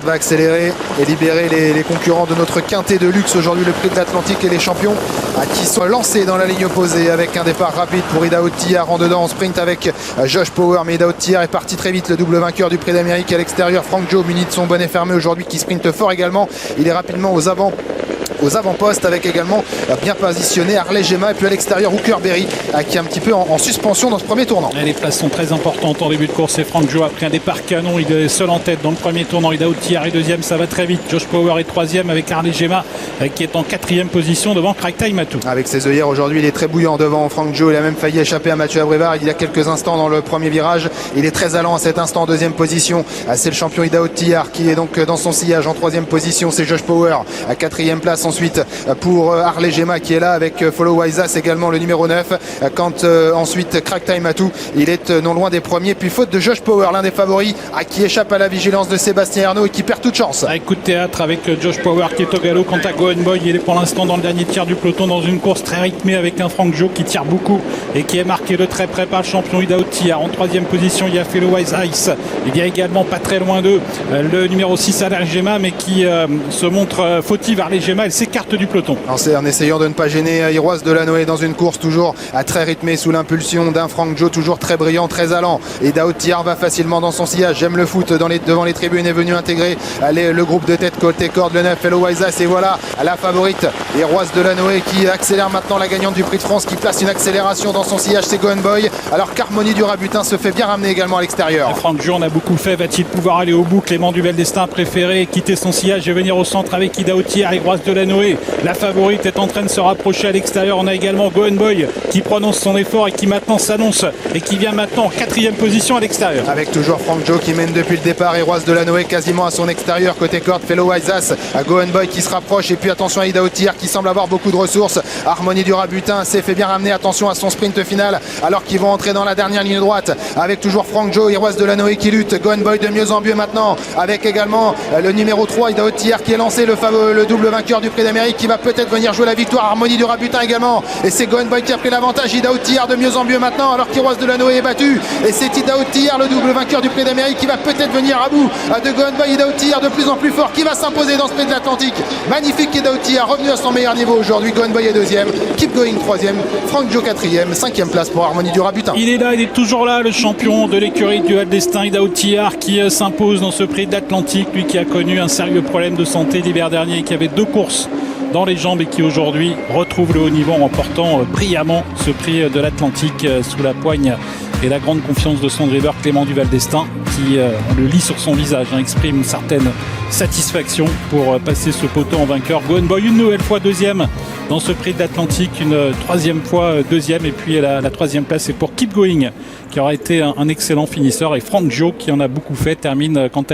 va accélérer et libérer les concurrents de notre quintet de luxe. Aujourd'hui, le prix de l'Atlantique et les champions qui sont lancés dans la ligne opposée avec un départ rapide pour Idaho Tillard en dedans en sprint avec Josh Power. Mais Idaho Tillard est parti très vite, le double vainqueur du Prix d'Amérique à l'extérieur. Frank Joe muni de son bonnet fermé aujourd'hui qui sprinte fort également. Il est rapidement aux avant-postes avec également bien positionné Harley Gemma et puis à l'extérieur Hooker Berry qui est un petit peu en suspension dans ce premier tournant. Les places sont très importantes en début de course et Frank Joe a pris un départ canon. Il est seul en tête dans le premier tournant. Idaho Tillard est deuxième, ça va très vite. Josh Power est troisième avec Harley Gemma qui est en quatrième position devant Craig Matou. Avec ses œillères aujourd'hui, il est très bouillant devant Frank Joe. Il a même failli échapper à Mathieu Abrevard il y a quelques instants dans le premier virage. Il est très allant à cet instant en deuxième position. C'est le champion Idaho Tillard qui est donc dans son sillage en troisième position. C'est Josh Power à quatrième place ensuite pour Harley Gemma qui est là avec Follow Isas également le numéro 9. Quand ensuite Craig Matou, il est non loin des premiers. Puis faute de Josh Power, l'un des favoris qui échappe à la vigilance de Sébastien Ernaud et qui perd toute chance. Avec coup de théâtre avec Josh Power qui est au galop. Quant à Gohan Boy, il est pour l'instant dans le dernier tiers du peloton dans une course très rythmée avec un Frank Joe qui tire beaucoup et qui est marqué de très près par le champion Idaho Tillard. En troisième position, il y a Follow Isas. Il y a également pas très loin d'eux le numéro 6 Harley Gemma mais qui se montre fautive. Harley Gemma, elle s'écarte du peloton. C'est en essayant de ne pas gêner Iroise Delanoë dans une course toujours très rythmée sous l'impulsion d'un Frank Joe toujours très brillant, très allant. Et Idaho Tillard va facilement dans son sillage. J'aime le foot devant les tribunes est venu intégrer le groupe de tête côté corde le 9 Fellow Isas et voilà la favorite Iroise Delanoë qui accélère maintenant la gagnante du Prix de France qui place une accélération dans son sillage, c'est Gohan Boy alors qu'Harmonie du Rabutin se fait bien ramener également à l'extérieur. Frank Joe en a beaucoup fait, va-t-il pouvoir aller au bout? Clément Duvel d'Estaing préféré quitter son sillage et venir au centre avec Idaho Tillard et Iroise Delanoë. La favorite est en train de se rapprocher à l'extérieur. On a également Gohan Boy qui prononce son effort et qui maintenant s'annonce et qui vient maintenant en quatrième position à l'extérieur. Avec toujours Frank Joe qui mène depuis le départ. Iroise Delanoë quasiment à son extérieur côté corde. Fellow Isas à Gohan Boy qui se rapproche et puis attention à Idaho Tillard qui semble avoir beaucoup de ressources. Harmonie du Rabutin s'est fait bien ramener. Attention à son sprint final alors qu'ils vont entrer dans la dernière ligne droite avec toujours Frank Joe, Iroise Delanoë qui lutte. Gohan Boy de mieux en mieux maintenant avec également le numéro 3 Idaho Tillard qui est lancé le double vainqueur du Prix d'Amérique qui va peut-être venir jouer la victoire. Harmonie du Rabutin également et c'est Gohan Boy qui a pris l'avantage. Idaho Tillard de mieux en mieux maintenant alors qu'Iroise Delanoë est battu et c'est Idaho Tillard le double vainqueur du Prix d'Amérique qui va peut-être venir à bout de Gohan Boy. Idaho Tillard de plus en plus fort qui va s'imposer dans ce Prix de l'Atlantique. Magnifique Idaho Tillard revenu à son meilleur niveau aujourd'hui. Gohan Boy est deuxième, Keep Going troisième, Frank Joe quatrième, cinquième place pour Harmonie du Rabutin. Il est là, il est toujours là, le champion de l'écurie du Val d'Estaing, Idaho Tillard qui s'impose dans ce Prix de l'Atlantique, lui qui a connu un sérieux problème de santé l'hiver dernier et qui avait 2 courses dans les jambes et qui aujourd'hui retrouve le haut niveau en remportant brillamment ce Prix de l'Atlantique sous la poigne et la grande confiance de son driver Clément Duval d'Estaing qui, on le lit sur son visage, exprime une certaine satisfaction pour passer ce poteau en vainqueur. Gohan Boy une nouvelle fois deuxième dans ce Prix de l'Atlantique, une troisième fois deuxième et puis la troisième place est pour Keep Going qui aura été un excellent finisseur et Frank Joe qui en a beaucoup fait termine quant à lui